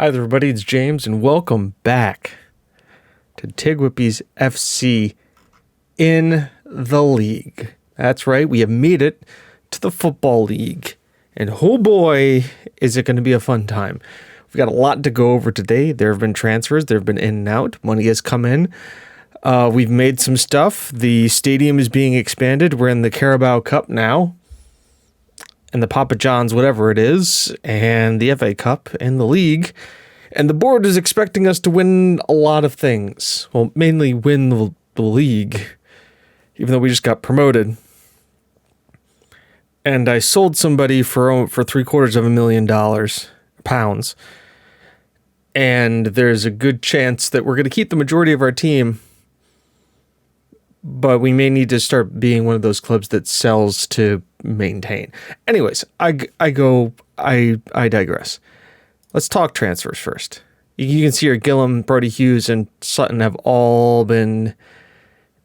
Hi there, everybody. It's James, and welcome back to TGWPIS FC in the league. That's right, we have made it to the football league, and oh boy, is it going to be a fun time. We've got a lot to go over today. There have been transfers, there have been in and out, money has come in. We've made some stuff. The stadium is being expanded. We're in the Carabao Cup now, and the Papa John's, whatever it is, and the FA Cup, and the league. And the board is expecting us to win a lot of things. Well, mainly win the league, even though we just got promoted. And I sold somebody for £750,000 pounds. And there's a good chance that we're going to keep the majority of our team, but we may need to start being one of those clubs that sells to maintain. Anyways, I digress. Let's talk transfers first. You can see here Gillum, Brody Hughes, and Sutton have all been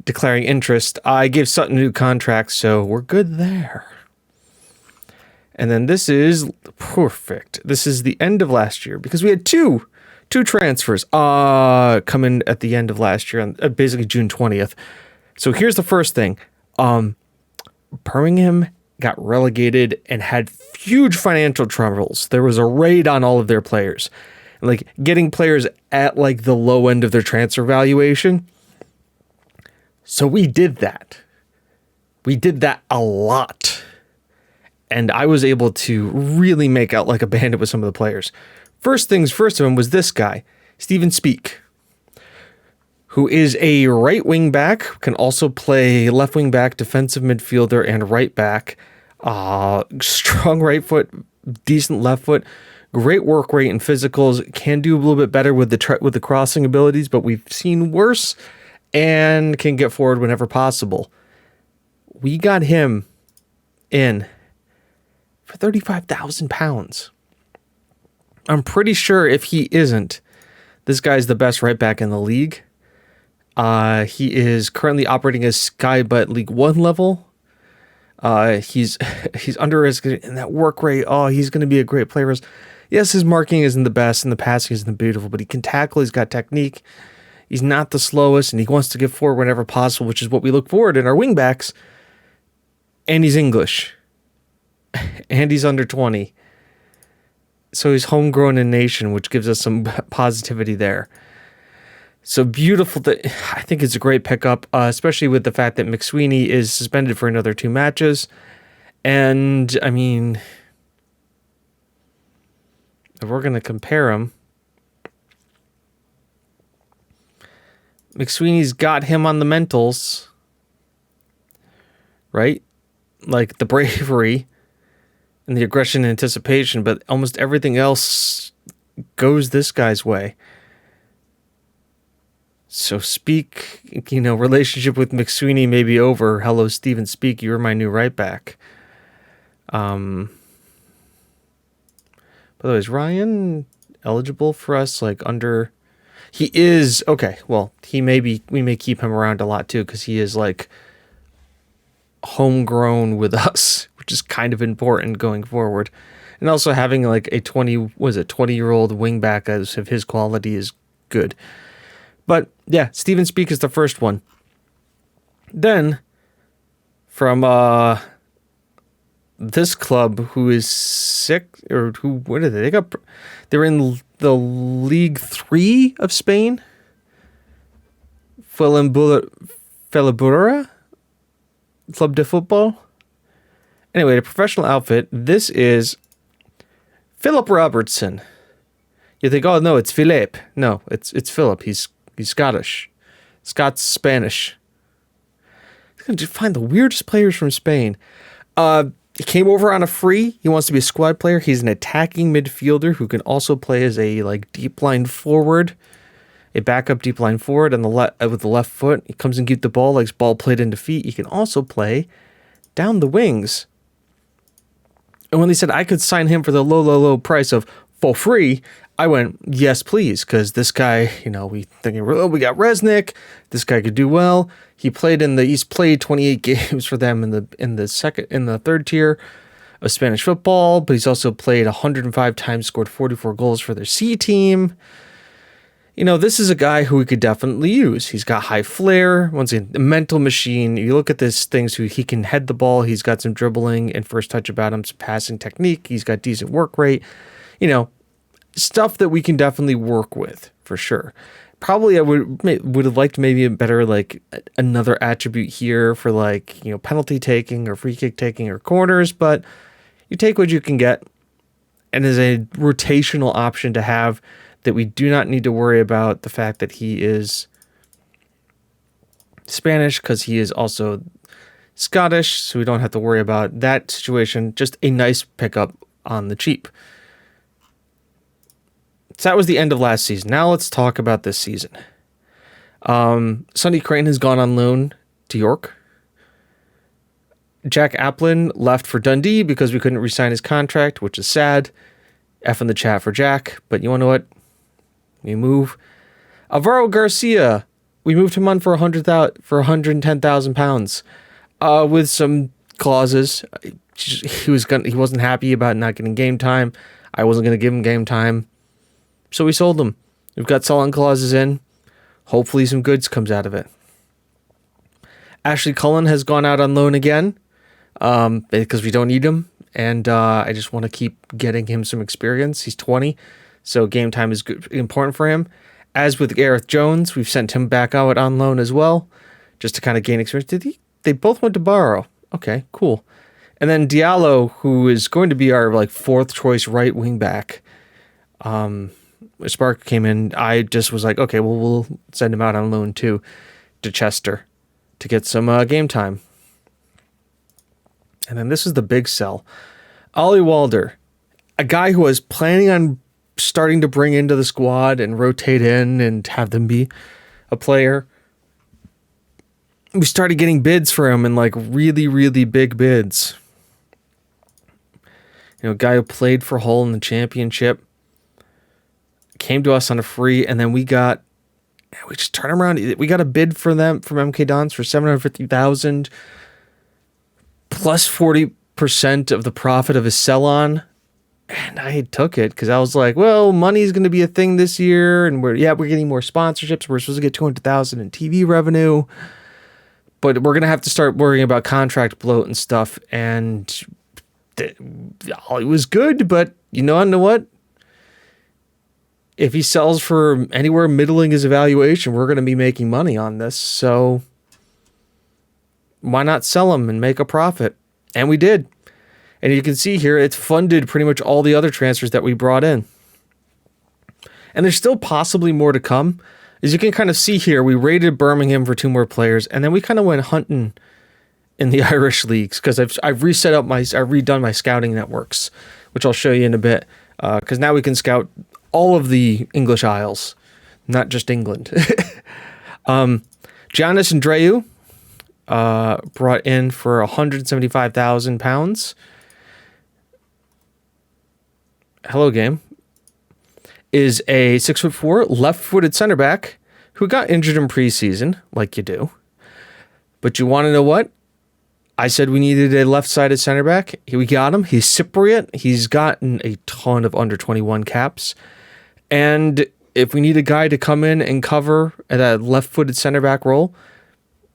declaring interest. I gave Sutton a new contract, so we're good there. And then this is perfect. This is the end of last year, because we had two transfers come in at the end of last year, on basically June 20th. So here's the first thing. Birmingham got relegated and had huge financial troubles. There was a raid on all of their players. Like, getting players at like the low end of their transfer valuation. So we did that. We did that a lot. And I was able to really make out like a bandit with some of the players. First things first of him was this guy, Stephen Speak, who is a right wing back, can also play left wing back, defensive midfielder, and right back. Strong right foot, decent left foot, great work rate and physicals. Can do a little bit better with the crossing abilities, but we've seen worse, and can get forward whenever possible. We got him in for £35,000. I'm pretty sure if he isn't, this guy's the best right back in the league. He is currently operating as Sky Bet League 1 level. He's under his, in that work rate. Oh, he's going to be a great player. Yes, his marking isn't the best and the passing isn't beautiful, but he can tackle. He's got technique. He's not the slowest, and he wants to get forward whenever possible, which is what we look forward in our wingbacks. And he's English. And he's under 20. So he's homegrown in nation, which gives us some positivity there. So beautiful. I think it's a great pickup, especially with the fact that McSweeney is suspended for another 2 matches. And, I mean, if we're going to compare him, McSweeney's got him on the mentals, right? Like the bravery and the aggression and anticipation, but almost everything else goes this guy's way. So Speak, relationship with McSweeney may be over. Hello, Stephen Speak, you're my new right back. By the way, is Ryan eligible for us? He is, okay, well, we may keep him around a lot too, because he is like homegrown with us, which is kind of important going forward. And also having like a 20-year-old wingback as of his quality is good. But yeah, Stephen Speak is the first one. Then from this club who is sick, or what are they? They're in the League 3 of Spain. Fuenlabrada Club de Football. Anyway, the professional outfit. This is Philip Robertson. You think, oh no, it's Philip. No, it's Philip. He's Scottish. Scots Spanish. He's going to find the weirdest players from Spain. He came over on a free. He wants to be a squad player. He's an attacking midfielder who can also play as a deep line forward, a backup deep line forward on with the left foot. He comes and gets the ball, likes ball played into feet. He can also play down the wings. And when they said I could sign him for the low price of for free, I went, yes, please, because this guy, we got Resnick. This guy could do well. He's played 28 games for them in the third tier. of Spanish football, but he's also played 105 times, scored 44 goals for their C team. This is a guy who we could definitely use. He's got high flair. Once again, a mental machine. You look at this thing, so he can head the ball. He's got some dribbling and first touch about him, some passing technique. He's got decent work rate. Stuff that we can definitely work with for sure. Probably I would have liked maybe a better, like, another attribute here for, like, penalty taking or free kick taking or corners, but you take what you can get, and as a rotational option to have that we do not need to worry about the fact that he is Spanish, because he is also Scottish, so we don't have to worry about that situation. Just a nice pickup on the cheap. So that was the end of last season. Now let's talk about this season. Sonny Crane has gone on loan to York. Jack Applin left for Dundee because we couldn't re-sign his contract, which is sad. F in the chat for Jack, but you want to know what? We move. Alvaro Garcia, we moved him on for £110,000 with some clauses. He wasn't happy about not getting game time. I wasn't going to give him game time. So we sold them. We've got sell-on clauses in. Hopefully some goods comes out of it. Ashley Cullen has gone out on loan again because we don't need him. And I just want to keep getting him some experience. He's 20, so game time is important for him. As with Gareth Jones, we've sent him back out on loan as well, just to kind of gain experience. They both went to Barrow. Okay, cool. And then Diallo, who is going to be our fourth choice right wing back. Spark came in. I just was like, okay, well, we'll send him out on loan too to Chester to get some game time. And then this is the big sell. Ollie Walder, a guy who was planning on starting to bring into the squad and rotate in and have them be a player. We started getting bids for him and really, really big bids. A guy who played for Hull in the championship. Came to us on a free, and then we just turned around. We got a bid for them from MK Dons for $750,000 plus 40% of the profit of his sell-on, and I took it because I was like, well, money is going to be a thing this year, and we're getting more sponsorships. We're supposed to get $200,000 in TV revenue, but we're going to have to start worrying about contract bloat and stuff. And it was good, but you know what? If he sells for anywhere middling his evaluation, we're going to be making money on this. So why not sell him and make a profit? And we did. And you can see here, it's funded pretty much all the other transfers that we brought in. And there's still possibly more to come. As you can kind of see here, we rated Birmingham for 2 more players, and then we kind of went hunting in the Irish leagues because I've redone my scouting networks, which I'll show you in a bit. Because now we can scout all of the English Isles, not just England. Giannis Andreu brought in for £175,000. Hello, game. Is a 6'4" left-footed center back who got injured in preseason, like you do. But you want to know what? I said we needed a left-sided center back. We got him. He's Cypriot. He's gotten a ton of under 21 caps. And if we need a guy to come in and cover at a left-footed center back role,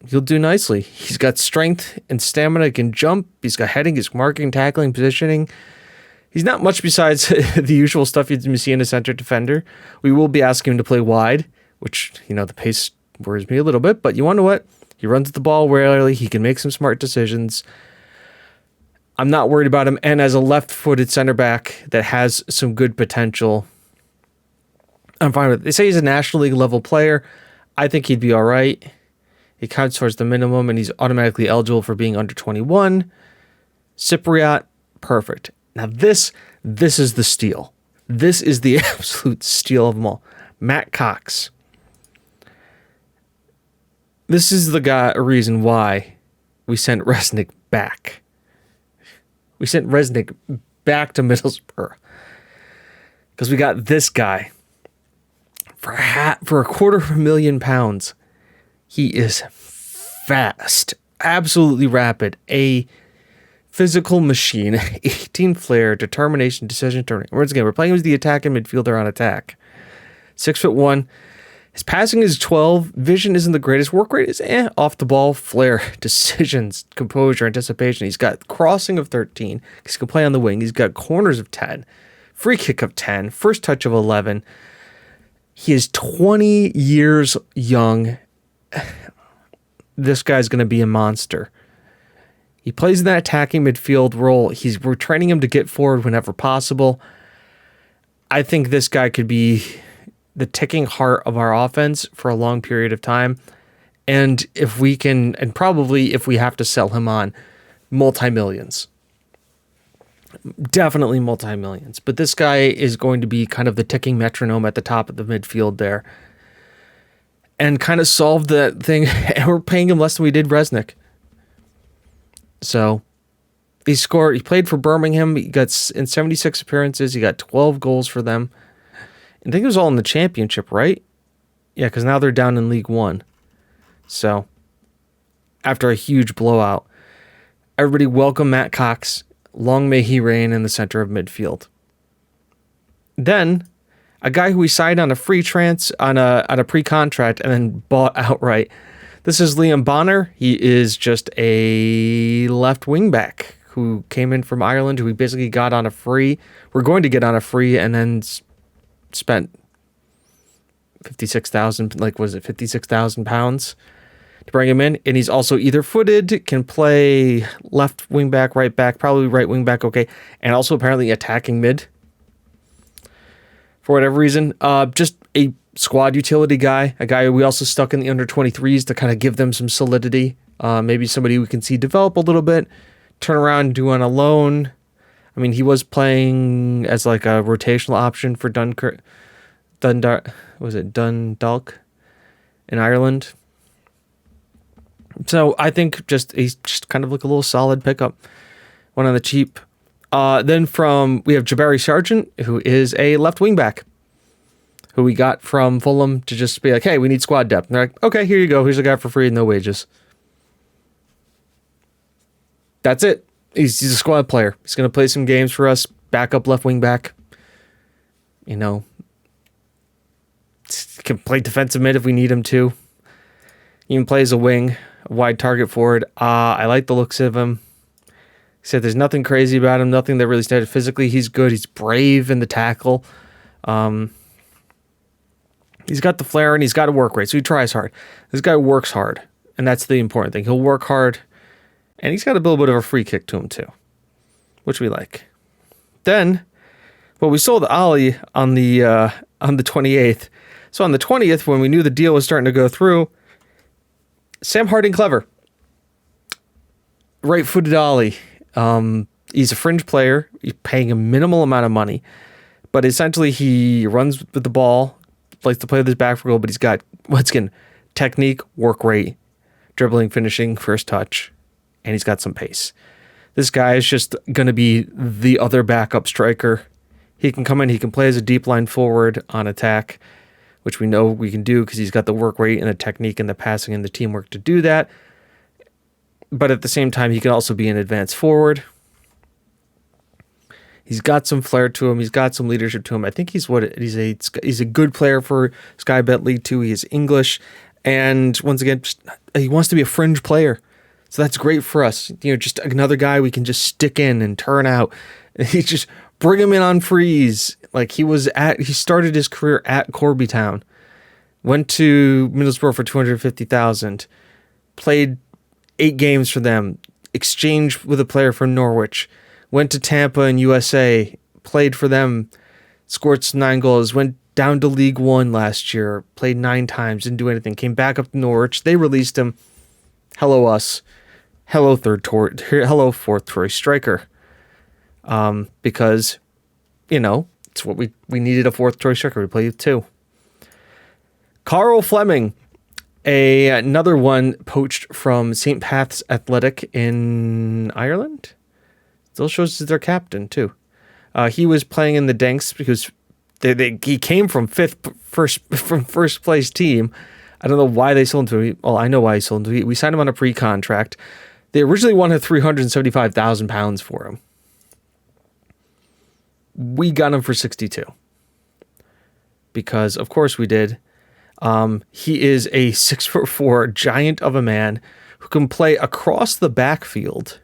he'll do nicely. He's got strength and stamina. He can jump. He's got heading, he's marking, tackling, positioning. He's not much besides the usual stuff you see in a center defender. We will be asking him to play wide, which, the pace worries me a little bit. But you want to know what? He runs the ball rarely. He can make some smart decisions. I'm not worried about him. And as a left-footed center back that has some good potential, I'm fine with it. They say he's a National League level player. I think he'd be all right. He counts towards the minimum, and he's automatically eligible for being under 21. Cypriot, perfect. Now this is the steal. This is the absolute steal of them all. Matt Cox. This is a reason why we sent Resnick back. We sent Resnick back to Middlesbrough because we got this guy for £250,000. He is fast, absolutely rapid, a physical machine, 18 flair, determination, decision, turning. Once again, we're playing him as the attacking midfielder on attack. 6'1". His passing is 12. Vision isn't the greatest. Work rate is off the ball. Flair, decisions, composure, anticipation. He's got crossing of 13. He can play on the wing. He's got corners of 10. Free kick of 10. First touch of 11. He is 20 years young. This guy's going to be a monster. He plays in that attacking midfield role. We're training him to get forward whenever possible. I think this guy could be the ticking heart of our offense for a long period of time. And if we can, and probably if we have to sell him on, multi-millions. Definitely multi-millions. But this guy is going to be kind of the ticking metronome at the top of the midfield there. And kind of solve that thing. And we're paying him less than we did Resnick. So he played for Birmingham. He got in 76 appearances. He got 12 goals for them. I think it was all in the championship, right? Yeah, because now they're down in League One. So, after a huge blowout, everybody welcome Matt Cox. Long may he reign in the center of midfield. Then, a guy who we signed on a free on a pre-contract and then bought outright. This is Liam Bonner. He is just a left wing back who came in from Ireland, who we basically got on a free. We're going to get on a free and then spent 56,000, like was it 56,000 pounds to bring him in. And he's also either footed, can play left wing back, right back, probably right wing back. Okay. And also apparently attacking mid for whatever reason. Just a squad utility guy, a guy we also stuck in the under 23s to kind of give them some solidity. Maybe somebody we can see develop a little bit, turn around and do on a loan. I mean, he was playing as like a rotational option for Dundalk in Ireland. So I think he's just kind of like a little solid pickup, one on the cheap. Then we have Jabari Sargent, who is a left wing back, who we got from Fulham to just be like, hey, we need squad depth. And they're like, okay, here you go. Here's a guy for free and no wages. That's it. He's a squad player. He's going to play some games for us. Backup left wing back. You know, can play defensive mid if we need him to. He even plays a wing, a wide target forward. I like the looks of him. He said there's nothing crazy about him, nothing that really stands. Physically, he's good. He's brave in the tackle. He's got the flair and he's got a work rate, so he tries hard. This guy works hard, and that's the important thing. He'll work hard. And he's got a little bit of a free kick to him too, which we like. Then, we sold Ali on the 28th. So on the 20th, when we knew the deal was starting to go through, Sam Harding-Clever, right-footed Ali. He's a fringe player. You're paying a minimal amount of money, but essentially he runs with the ball, likes to play with his back for goal. But he's got technique, work rate, dribbling, finishing, first touch. And he's got some pace. This guy is just going to be the other backup striker. He can come in, he can play as a deep line forward on attack, which we know we can do because he's got the work rate and the technique and the passing and the teamwork to do that. But at the same time, he can also be an advanced forward. He's got some flair to him. He's got some leadership to him. I think he's a good player for Sky Bet League 2. He is English. And once again, he wants to be a fringe player. So that's great for us. You know, just another guy we can just stick in and turn out. He just bring him in on freeze. Like he started his career at Corby Town, went to Middlesbrough for $250,000, played 8 games for them, exchanged with a player from Norwich, went to Tampa in USA, played for them, scored 9 goals, went down to League One last year, played 9 times, didn't do anything, came back up to Norwich. They released him. Hello us. Hello fourth choice striker. Because, it's what we needed, a fourth choice striker. We played with 2. Carl Fleming, another one poached from St. Path's Athletic in Ireland. Still shows as their captain too. He was playing in the Danks because he came from first place team. I don't know why they sold him to me. Well, I know why he sold him to me. We signed him on a pre-contract. They originally wanted £375,000 for him. We got him for 62 because, of course, we did. He is a 6'4" giant of a man who can play across the backfield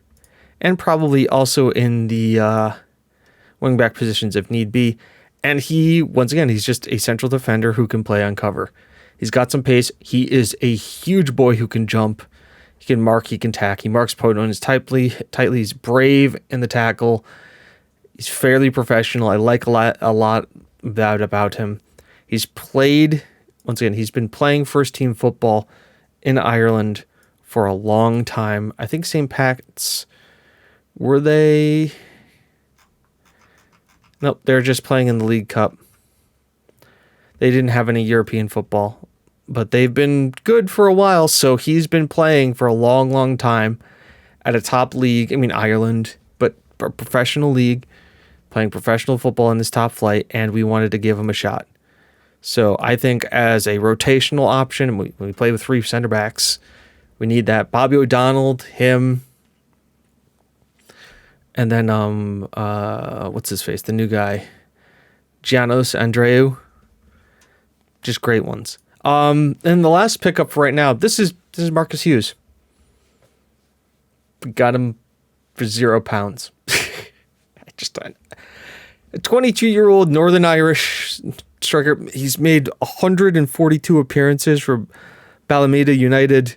and probably also in the wingback positions if need be. And he, once again, he's just a central defender who can play on cover. He's got some pace. He is a huge boy who can jump. He can mark. He can tack. He marks opponents tightly. He's brave in the tackle. He's fairly professional. I like a lot about him. He's played, once again, he's been playing first team football in Ireland for a long time. I think St. Pat's, were they? Nope, they're just playing in the League Cup. They didn't have any European football, but they've been good for a while. So he's been playing for a long, long time at a top league. I mean, Ireland, but a professional league, playing professional football in this top flight, and we wanted to give him a shot. So I think as a rotational option, we play with 3 center backs, we need that. Bobby O'Donnell, him, and then what's his face? The new guy, Giannos Andreu. Just great ones. And the last pickup for right now, this is Marcus Hughes. We got him for £0. A 22-year-old Northern Irish striker. He's made 142 appearances for Ballymena United.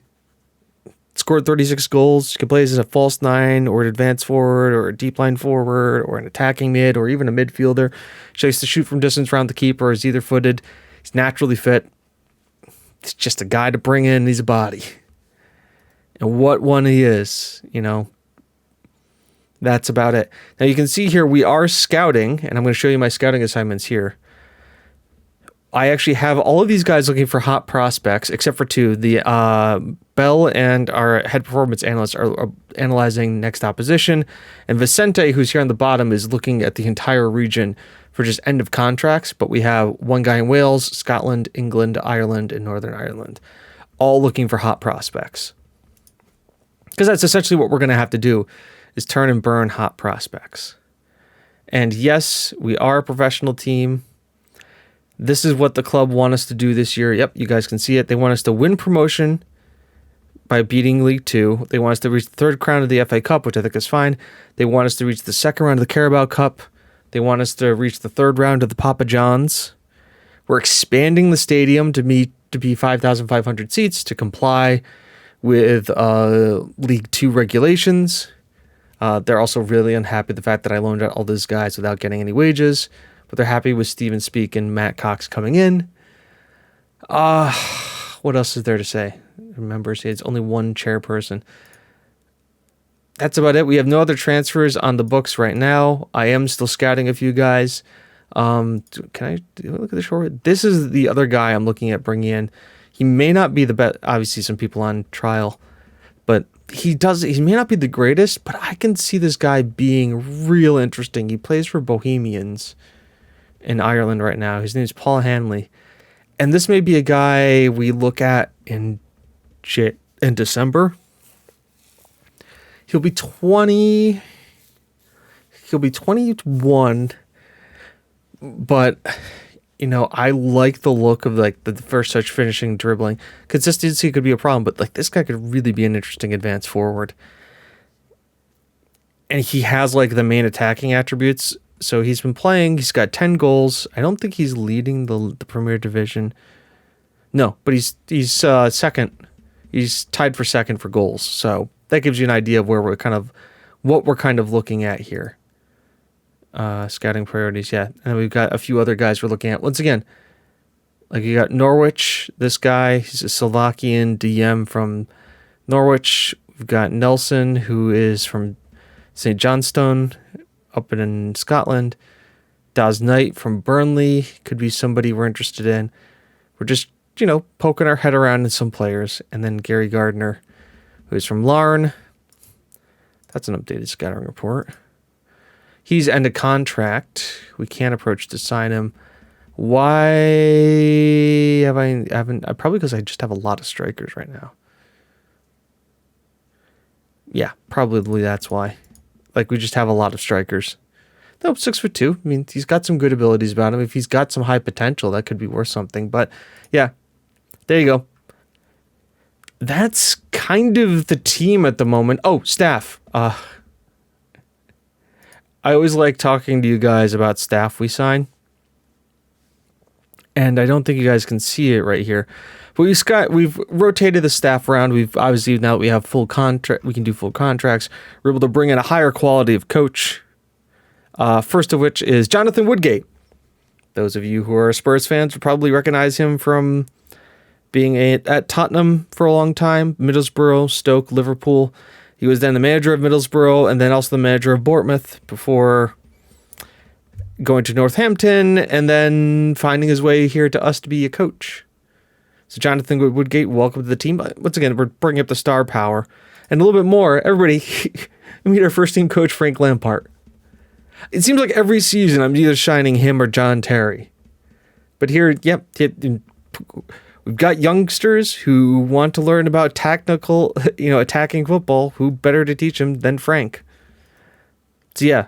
Scored 36 goals. He can play as a false 9 or an advanced forward or a deep line forward or an attacking mid or even a midfielder. He likes to shoot from distance around the keeper. He's either footed. He's naturally fit. He's just a guy to bring in. He's a body. And what one he is, that's about it. Now you can see here we are scouting, and I'm going to show you my scouting assignments here. I actually have all of these guys looking for hot prospects, except for 2. The Bell and our head performance analyst are analyzing next opposition, and Vicente, who's here on the bottom, is looking at the entire region for just end of contracts. But we have one guy in Wales, Scotland, England, Ireland, and Northern Ireland, all looking for hot prospects. Because that's essentially what we're going to have to do, is turn and burn hot prospects. And yes, we are a professional team. This is what the club want us to do this year. Yep, you guys can see it. They want us to win promotion by beating League 2. They want us to reach the 3rd crown of the FA Cup, which I think is fine. They want us to reach the 2nd round of the Carabao Cup. They want us to reach the 3rd round of the Papa John's. We're expanding the stadium to be 5,500 seats to comply with League 2 regulations. They're also really unhappy with the fact that I loaned out all those guys without getting any wages. But they're happy with Steven Speak and Matt Cox coming in. What else is there to say? Remember, it's only one chairperson. That's about it. We have no other transfers on the books right now. I am still scouting a few guys. Can I look at the short? This is the other guy I'm looking at bringing in. He may not be the best. Obviously, some people on trial, but he may not be the greatest. But I can see this guy being real interesting. He plays for Bohemians in Ireland right now. His name is Paul Hanley, and this may be a guy we look at in December. He'll be 20. He'll be 21, but I like the look of the first touch, finishing, dribbling. Consistency could be a problem, but this guy could really be an interesting advance forward. And he has the main attacking attributes. So he's been playing. He's got 10 goals. I don't think he's leading the Premier Division. No, but he's second. He's tied for second for goals. So that gives you an idea of what we're kind of looking at here. Scouting priorities, yeah. And we've got a few other guys we're looking at. Once again, you got Norwich. This guy, he's a Slovakian DM from Norwich. We've got Nelson, who is from St. Johnstone, up in Scotland. Daz Knight from Burnley could be somebody we're interested in. We're just, poking our head around in some players. And then Gary Gardner, who is from Larne. That's an updated scouting report. He's ended contract. We can't approach to sign him. Why haven't probably because I just have a lot of strikers right now. Yeah, probably that's why. Like, we just have a lot of strikers. No, 6'2". I mean, he's got some good abilities about him. If he's got some high potential, that could be worth something. But yeah, there you go. That's kind of the team at the moment. Oh, staff. I always like talking to you guys about staff we sign. And I don't think you guys can see it right here. But we've rotated the staff around. We've obviously, now that we have full contract, we can do full contracts. We're able to bring in a higher quality of coach. First of which is Jonathan Woodgate. Those of you who are Spurs fans will probably recognize him from being at Tottenham for a long time, Middlesbrough, Stoke, Liverpool. He was then the manager of Middlesbrough and then also the manager of Bournemouth before going to Northampton and then finding his way here to us to be a coach. So Jonathan Woodgate, welcome to the team. Once again, we're bringing up the star power. And a little bit more, everybody, meet our first team coach, Frank Lampard. It seems like every season I'm either shining him or John Terry. But here, yep, we've got youngsters who want to learn about tactical, attacking football. Who better to teach them than Frank? So yeah,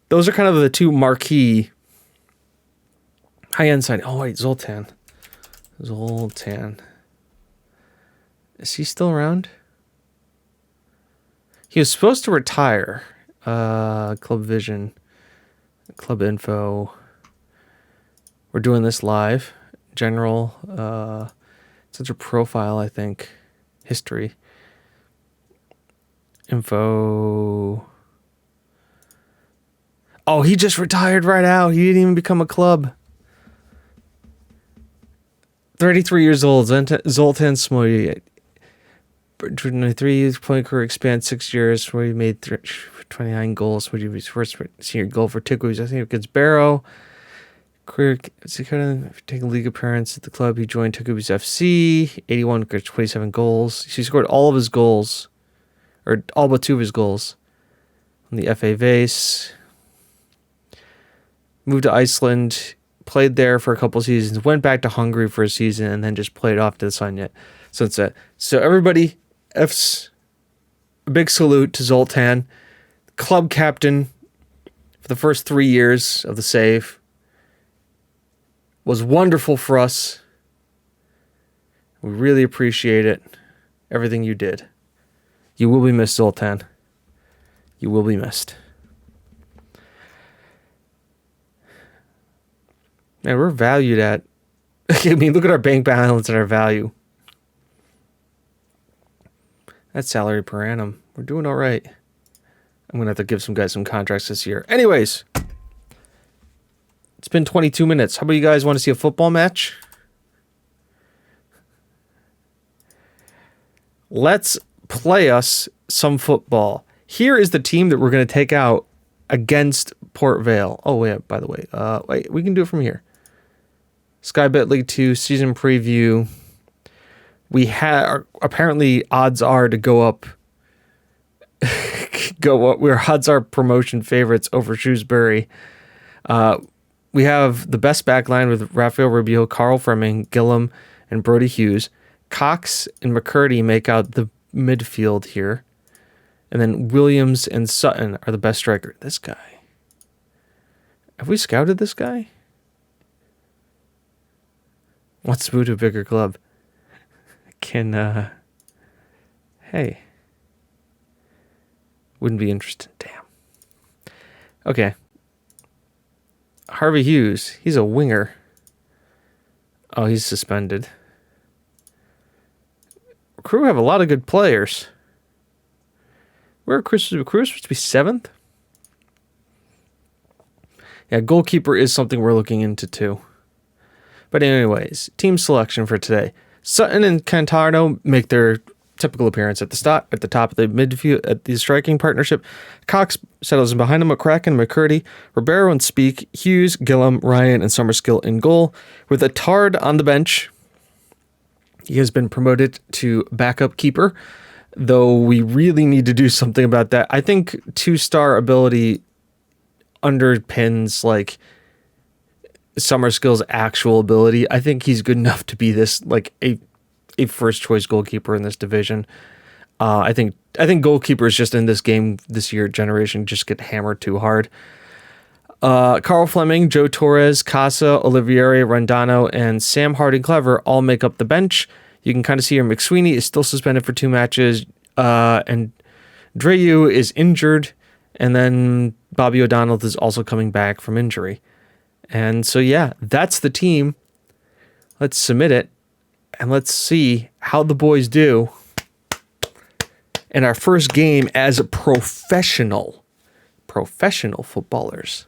those are kind of the two marquee high-end side. Oh wait, Zoltan. Is he still around? He was supposed to retire. Club Vision. Club info. We're doing this live. General. It's a profile, I think. History. Info. Oh, he just retired right out. He didn't even become a club. 33 years old. Zoltan Smoy. 23 years playing career expand 6 years where he made 29 goals. Would you be his first senior goal for TGWIPS? I think against Barrow. Career taking league appearance at the club. He joined TGWPIS FC. 81 27 goals. He scored all of his goals, or all but 2 of his goals, on the FA Vase. Moved to Iceland. Played there for a couple seasons. Went back to Hungary for a season, and then just played off to the sun yet. Sunset. So everybody, a big salute to Zoltan, club captain for the first 3 years of the save. Was wonderful for us. We really appreciate it. Everything you did. You will be missed, Zoltan. You will be missed. Man, we're valued at... I mean, look at our bank balance and our value. That's salary per annum. We're doing all right. I'm going to have to give some guys some contracts this year. Anyways... It's been 22 minutes. How about you guys want to see a football match? Let's play us some football. Here is the team that we're going to take out against Port Vale. Oh, wait, by the way. Wait, we can do it from here. Sky Bet League 2 season preview. We have apparently odds are to go up. Odds are promotion favorites over Shrewsbury. We have the best back line with Rafael Rubio, Carl Fleming, Gillum, and Brody Hughes. Cox and McCurdy make out the midfield here. And then Williams and Sutton are the best striker. This guy. Have we scouted this guy? Wants to move to a bigger club. Hey. Wouldn't be interested. Damn. Okay. Harvey Hughes, he's a winger. Oh, he's suspended. Crew have a lot of good players. Where are Crew supposed to be 7th? Yeah, goalkeeper is something we're looking into too. But anyways, team selection for today. Sutton and Cantaro make their typical appearance at the top of the midfield at the striking partnership. Cox settles in behind him, McCracken, McCurdy, Ribeiro and Speak, Hughes, Gillum, Ryan, and Summerskill in goal. With Attard on the bench, he has been promoted to backup keeper, though we really need to do something about that. I think 2-star ability underpins like Summerskill's actual ability. I think he's good enough to be this like a first choice goalkeeper in this division. I think goalkeepers just in this game this year generation just get hammered too hard. Carl Fleming, Joe Torres, Casa, Olivieri, Rondano, and Sam Harding-Clever all make up the bench. You can kind of see here McSweeney is still suspended for 2 matches, and Dreyu is injured, and then Bobby O'Donnell is also coming back from injury. And so, yeah, that's the team. Let's submit it, and let's see how the boys do in our first game as professional footballers.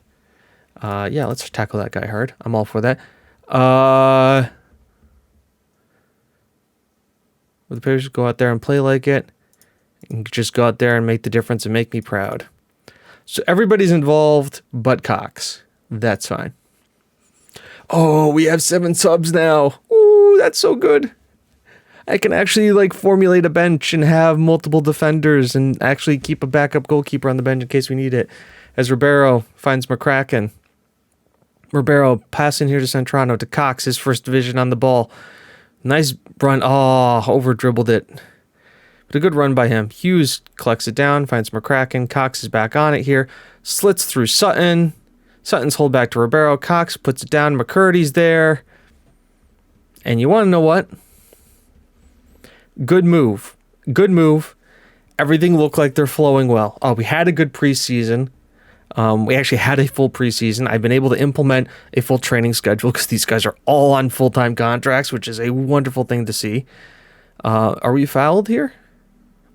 Yeah, let's tackle that guy hard. I'm all for that. The players go out there and play like it, and just go out there and make the difference and make me proud. So everybody's involved but Cox. That's fine. Oh, we have 7 subs now. Ooh, that's so good. I can actually like formulate a bench and have multiple defenders and actually keep a backup goalkeeper on the bench in case we need it. As Ribeiro finds McCracken. Ribeiro passing here to Centrano to Cox, his first division on the ball. Nice run. Oh, over dribbled it. But a good run by him. Hughes collects it down, finds McCracken. Cox is back on it here. Slits through Sutton. Sutton's hold back to Ribeiro. Cox puts it down. McCurdy's there. And you want to know what? Good move. Good move. Everything looked like they're flowing well. We had a good preseason. We actually had a full preseason. I've been able to implement a full training schedule because these guys are all on full-time contracts, which is a wonderful thing to see. Are we fouled here?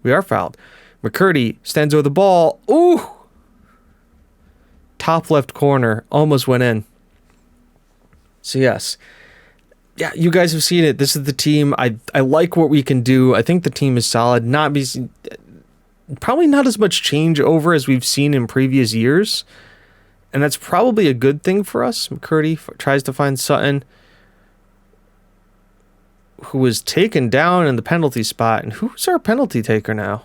We are fouled. McCurdy stands over the ball. Ooh! Top left corner. Almost went in. So, yes. Yeah, you guys have seen it. This is the team. I like what we can do. I think the team is solid. Probably not as much changeover as we've seen in previous years. And that's probably a good thing for us. McCurdy tries to find Sutton, who was taken down in the penalty spot. And who's our penalty taker now?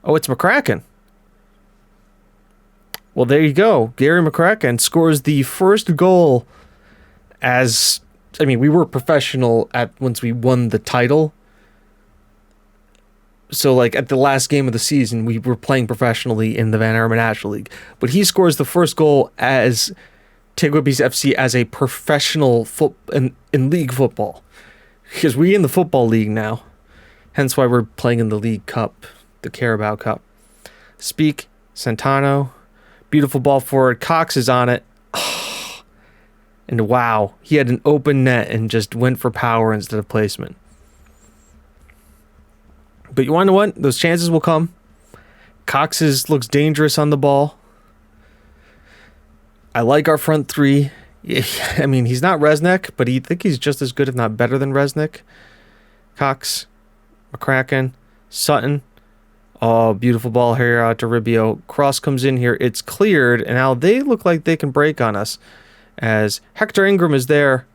Oh, it's McCracken. Well, there you go. Gary McCracken scores the first goal we were professional once we won the title. So, like, at the last game of the season, we were playing professionally in the Van Arman National League. But he scores the first goal as TGWPIS FC as a professional in league football. Because we're in the football league now. Hence why we're playing in the League Cup, the Carabao Cup. Speak, Santano. Beautiful ball forward. Cox is on it. And wow, he had an open net and just went for power instead of placement. But you want to know what? Those chances will come. Cox looks dangerous on the ball. I like our front three. I mean, he's not Resnick, but I think he's just as good, if not better than Resnick. Cox, McCracken, Sutton. Oh, beautiful ball here out to Ribio. Cross comes in here. It's cleared, and now they look like they can break on us. As Hector Ingram is there,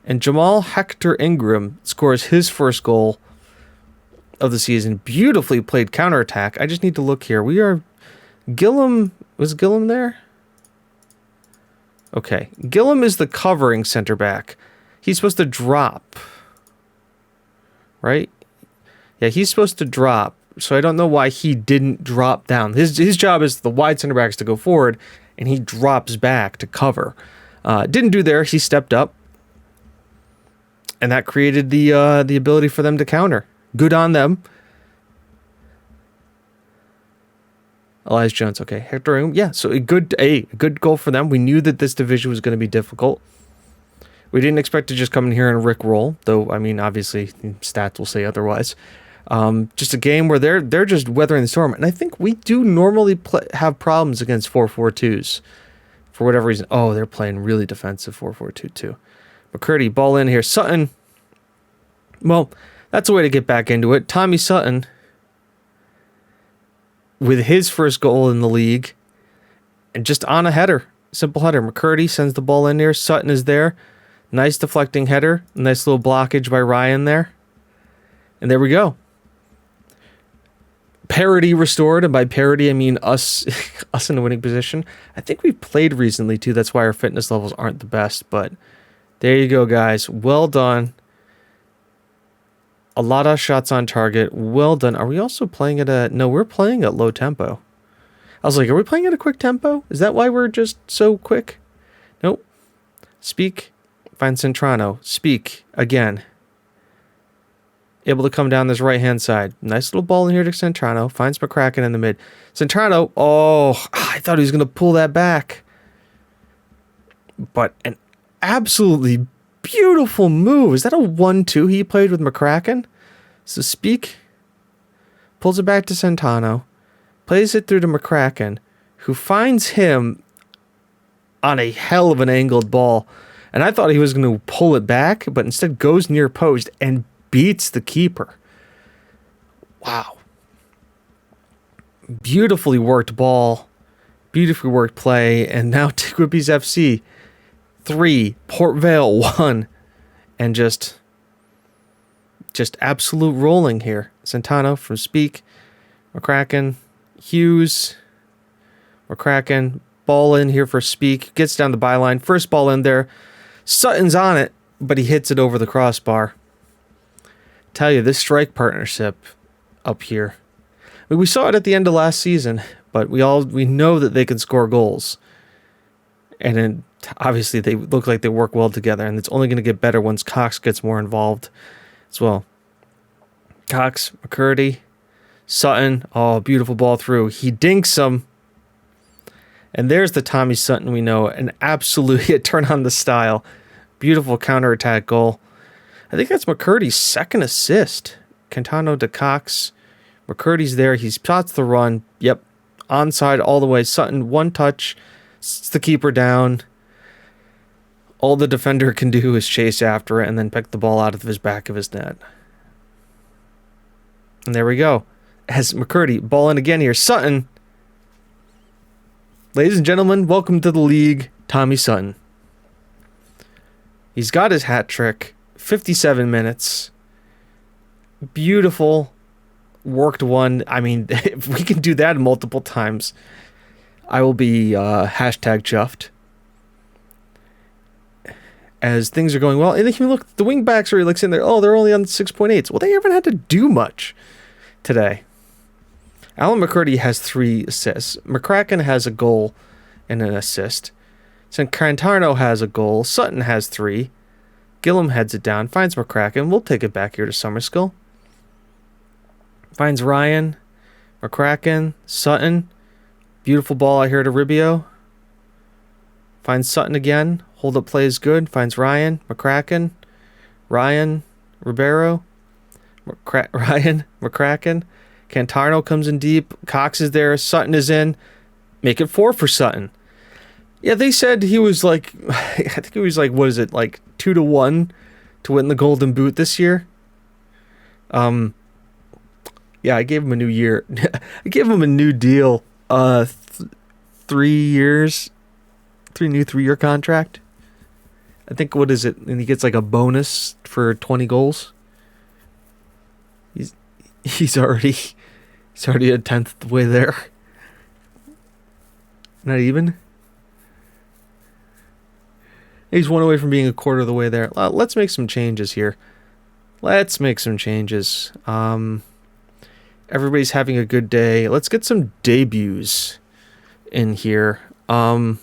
and Jamal Hector Ingram scores his first goal of the season. Beautifully played counterattack. I just need to look here. Gillum, was Gillum there? Okay. Gillum is the covering center back. He's supposed to drop. Right? Yeah, he's supposed to drop. So I don't know why he didn't drop down. His job is the wide center backs to go forward, and he drops back to cover. Didn't do there. He stepped up, and that created the ability for them to counter. Good on them. Elias Jones, okay. Hector Ingram, yeah. So a good goal for them. We knew that this division was going to be difficult. We didn't expect to just come in here and rickroll, though. I mean, obviously, stats will say otherwise. Just a game where they're just weathering the storm, and I think we do normally have problems against 4-4-2s. For whatever reason. Oh, they're playing really defensive 4-4-2-2. McCurdy, ball in here. Sutton. Well, that's a way to get back into it. Tommy Sutton, with his first goal in the league, and just on a header. Simple header. McCurdy sends the ball in there. Sutton is there. Nice deflecting header. Nice little blockage by Ryan there. And there we go. Parity restored, and by parity I mean us in a winning position. I think we've played recently too. That's why our fitness levels aren't the best, but there you go, guys. Well done. A lot of shots on target. Well done. Are we also playing at a... No, we're playing at low tempo. I was like, are we playing at a quick tempo? Is that why we're just so quick? Nope. Speak. Find Centrano. Speak. Again. Able to come down this right-hand side. Nice little ball in here to Centrano. Finds McCracken in the mid. Centrano. Oh, I thought he was going to pull that back. But an absolutely beautiful move. Is that a 1-2 he played with McCracken? So Speak pulls it back to Centrano, plays it through to McCracken, who finds him on a hell of an angled ball. And I thought he was going to pull it back, but instead goes near post and beats the keeper. Wow. Beautifully worked ball, beautifully worked play, and now TGWPIS FC 3, Port Vale 1, and just absolute rolling here. Centrano from Speak, McCracken, Hughes, McCracken, ball in here for Speak, gets down the byline, first ball in there, Sutton's on it, but he hits it over the crossbar. Tell you, this strike partnership up here, I mean, we saw it at the end of last season, but we know that they can score goals, and then obviously they look like they work well together, and it's only going to get better once Cox gets more involved as well. Cox, McCurdy, Sutton, oh, beautiful ball through. He dinks him, and there's the Tommy Sutton we know, an absolute turn on the style, beautiful counterattack goal. I think that's McCurdy's second assist. Cantano to Cox. McCurdy's there. He spots the run. Yep. Onside all the way. Sutton, one touch. Sits the keeper down. All the defender can do is chase after it and then pick the ball out of his back of his net. And there we go. As McCurdy, ball in again here. Sutton. Ladies and gentlemen, welcome to the league, Tommy Sutton. He's got his hat trick. 57 minutes. Beautiful. Worked one. I mean, if we can do that multiple times, I will be hashtag chuffed. As things are going well. And if you look, the wing backs are like sitting there, oh, they're only on 6.8s. Well, they haven't had to do much today. Alan McCurdy has 3 assists. McCracken has a goal and an assist. Cantano has a goal. Sutton has 3. Gillum heads it down, finds McCracken. We'll take it back here to Summerskill. Finds Ryan, McCracken, Sutton. Beautiful ball I hear to Ribio. Finds Sutton again. Hold up play is good. Finds Ryan, McCracken, Ryan, Ribeiro, Ryan, McCracken. Cantano comes in deep. Cox is there. Sutton is in. Make it 4 for Sutton. Yeah, they said he was like, I think he was like, what is it, like 2-1 to win the Golden Boot this year. Yeah, I gave him a new year. I gave him a new deal. 3 years, 3-year contract. I think, what is it? And he gets like a bonus for 20 goals. He's already a 10th the way there. Not even. He's 1 away from being a quarter of the way there. Let's make some changes here. Let's make some changes. Everybody's having a good day. Let's get some debuts in here. We'll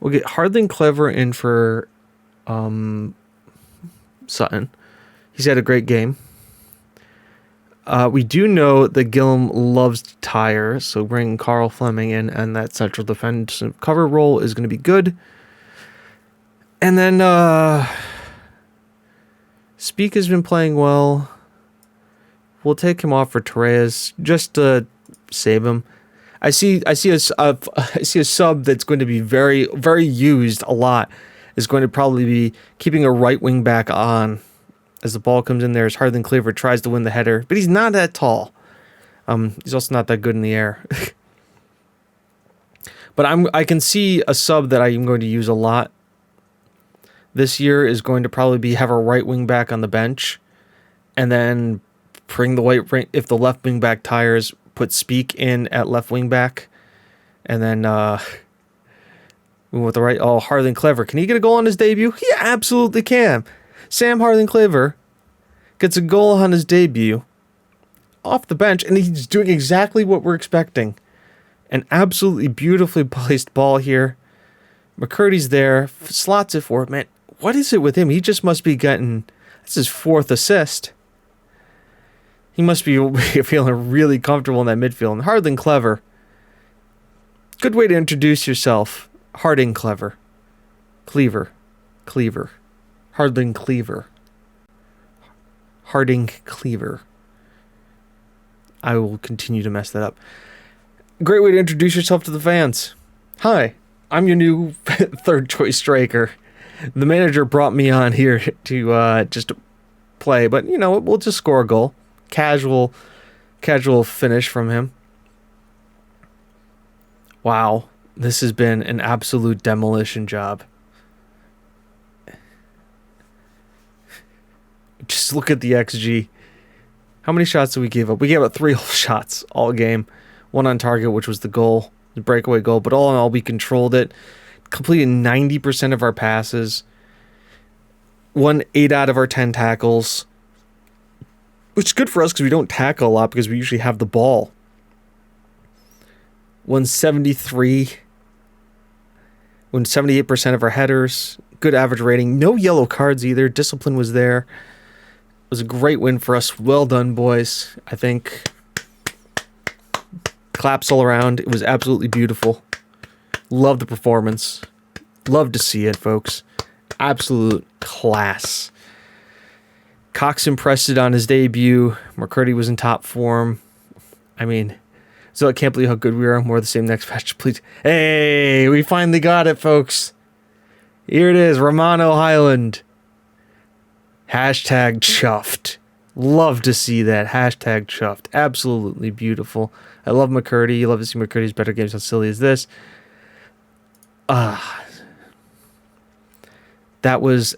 get Harding Clever in for Sutton. He's had a great game. We do know that Gillum loves to tire, so bring Carl Fleming in, and that central defensive cover role is going to be good. And then Speak has been playing well. We'll take him off for Torres just to save him. I see a sub that's going to be very, very used a lot. Is going to probably be keeping a right wing back on as the ball comes in there. As Harding Cleaver tries to win the header, but he's not that tall. He's also not that good in the air. But I can see a sub that I am going to use a lot this year is going to probably have a right wing back on the bench, and then bring the right, if the left wing back tires, put Speak in at left wing back, and then with the right. Oh, Harding Clever, can he get a goal on his debut? He absolutely can. Sam Harding Clever Gets a goal on his debut. Off the bench, and he's doing exactly what we're expecting. An absolutely beautifully placed ball here. McCurdy's there, slots it for it. Man, what is it with him? He just must be getting... This is 4th assist. He must be feeling really comfortable in that midfield. And Harding Clever. Good way to introduce yourself. Harding Clever. Cleaver. Harding Cleaver. Harding Cleaver. I will continue to mess that up. Great way to introduce yourself to the fans. Hi, I'm your new third choice striker. The manager brought me on here to just play, but you know, we'll just score a goal. Casual finish from him. Wow, this has been an absolute demolition job. Just look at the XG. How many shots did we give up? We gave up 3 whole shots all game. 1 on target, which was the goal, the breakaway goal. But all in all, we controlled it. Completed 90% of our passes. Won 8 out of our 10 tackles. Which is good for us because we don't tackle a lot because we usually have the ball. Won 73. Won 78% of our headers. Good average rating. No yellow cards either. Discipline was there. It was a great win for us. Well done, boys. I think claps all around. It was absolutely beautiful. Love the performance. Love to see it, folks. Absolute class. Cox impressed it on his debut. McCurdy was in top form. I mean, so I can't believe how good we are. More of the same next match, please. Hey, we finally got it, folks. Here it is, Romano Highland. Hashtag chuffed. Love to see that. Hashtag chuffed. Absolutely beautiful. I love McCurdy. You love to see McCurdy's better games. How silly is this? That was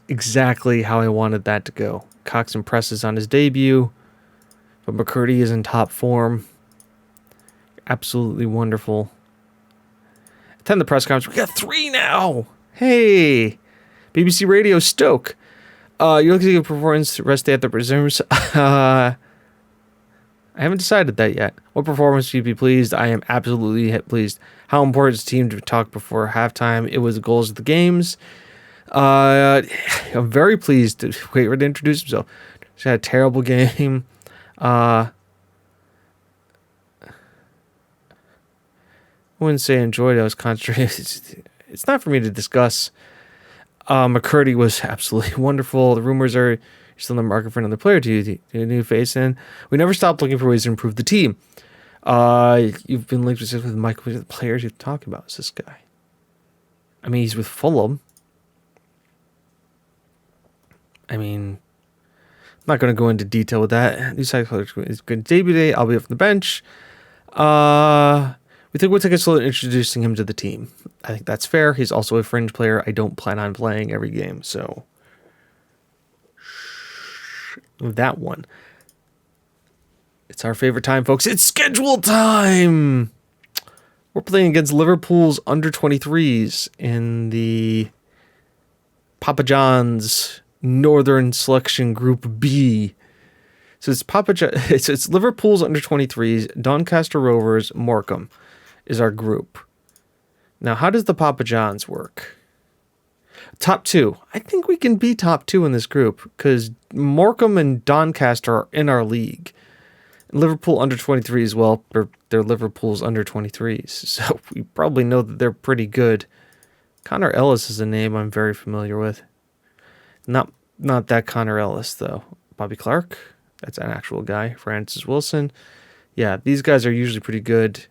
exactly how I wanted that to go. Cox impresses on his debut, but McCurdy is in top form. Absolutely wonderful. Attend the press conference. We got 3 now. Hey, BBC Radio Stoke. You're looking at a performance rest day at the reserves. I haven't decided that yet. What performance would you be pleased? I am absolutely pleased. How important is the team to talk before halftime? It was the goals of the games. I'm very pleased to wait for him to introduce himself. She had a terrible game. I wouldn't say enjoyed it. I was concentrated. It's not for me to discuss. McCurdy was absolutely wonderful. The rumors are you're still in the market for another player to a new face in. We never stopped looking for ways to improve the team. You've been linked with Michael. The players you're talking about is this guy. I mean, he's with Fulham. I mean, I'm not going to go into detail with that. New side is good debut day. I'll be up from the bench. We think we'll take a slow introducing him to the team. I think that's fair. He's also a fringe player. I don't plan on playing every game, so that one. It's our favorite time, folks. It's schedule time. We're playing against Liverpool's under-23s in the Papa John's Northern Selection Group B. So it's it's Liverpool's under-23s, Doncaster Rovers, Morecambe is our group. Now, how does the Papa John's work? Top 2. I think we can be top 2 in this group because Morecambe and Doncaster are in our league. Liverpool under-23 as well. They're Liverpool's under-23s, so we probably know that they're pretty good. Connor Ellis is a name I'm very familiar with. Not that Connor Ellis, though. Bobby Clark, that's an actual guy. Francis Wilson. Yeah, these guys are usually pretty good.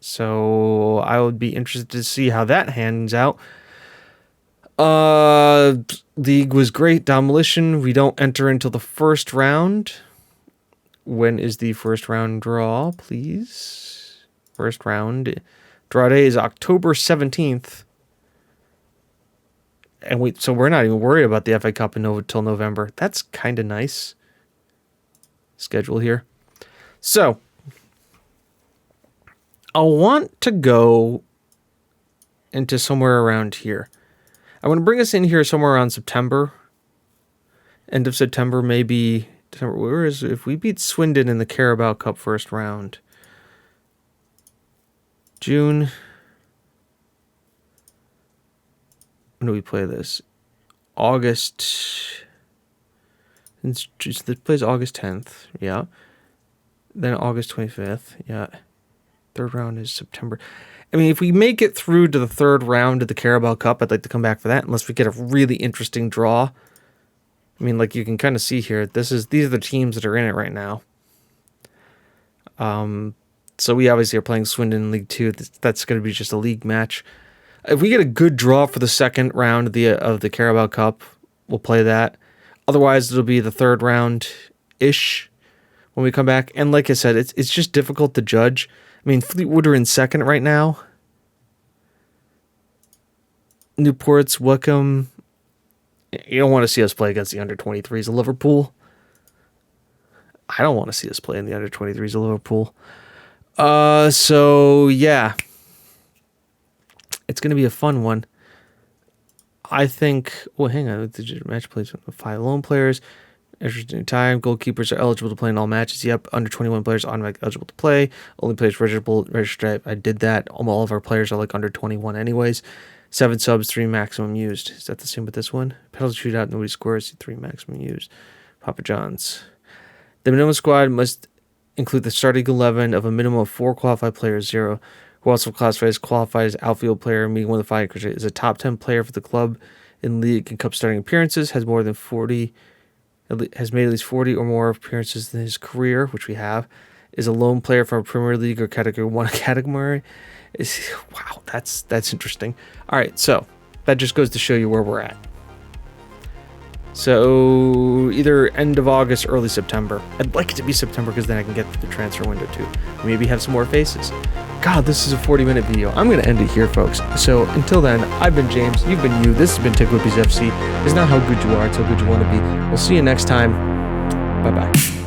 So I would be interested to see how that hands out. League was great. Demolition. We don't enter until the first round. When is the first round draw, please? First round draw day is October 17th. And so we're not even worried about the FA Cup until November. That's kind of nice. Schedule here. So I'll want to go into somewhere around here. I want to bring us in here somewhere around September. End of September, maybe December. Where is if we beat Swindon in the Carabao Cup first round? June. When do we play this? August. This plays August 10th. Yeah. Then August 25th. Yeah. Third round is September. I mean, if we make it through to the third round of the Carabao Cup, I'd like to come back for that, unless we get a really interesting draw. I mean, like you can kind of see here, these are the teams that are in it right now. So we obviously are playing Swindon in League 2. That's going to be just a league match. If we get a good draw for the second round of the Carabao Cup, we'll play that. Otherwise, it'll be the third round-ish when we come back. And like I said, it's just difficult to judge. I mean, Fleetwood are in second right now. Newport's, Wickham. You don't want to see us play against the under-23s of Liverpool. I don't want to see us play in the under-23s of Liverpool. So, yeah. It's going to be a fun one. I think... Well, hang on. The match plays with 5 lone players. Interesting time. Goalkeepers are eligible to play in all matches. Yep. Under 21 players automatically eligible to play. Only players registered. I did that. All of our players are like under 21 anyways. 7 subs, 3 maximum used. Is that the same with this one? Penalty shootout, nobody scores. 3 maximum used. Papa John's. The minimum squad must include the starting 11 of a minimum of 4 qualified players, 0. Who also qualified as outfield player, meeting one of the following criteria: is a top 10 player for the club in league and cup starting appearances, has more than 40, has made at least 40 or more appearances in his career, which we have, is a lone player from a Premier League or Category 1 category. Wow, that's interesting. All right, so that just goes to show you where we're at. So either end of August, early September. I'd like it to be September because then I can get through the transfer window too. Maybe have some more faces. God, this is a 40-minute video. I'm going to end it here, folks. So until then, I've been James. You've been you. This has been TGWPIS FC. It's not how good you are, it's how good you want to be. We'll see you next time. Bye-bye.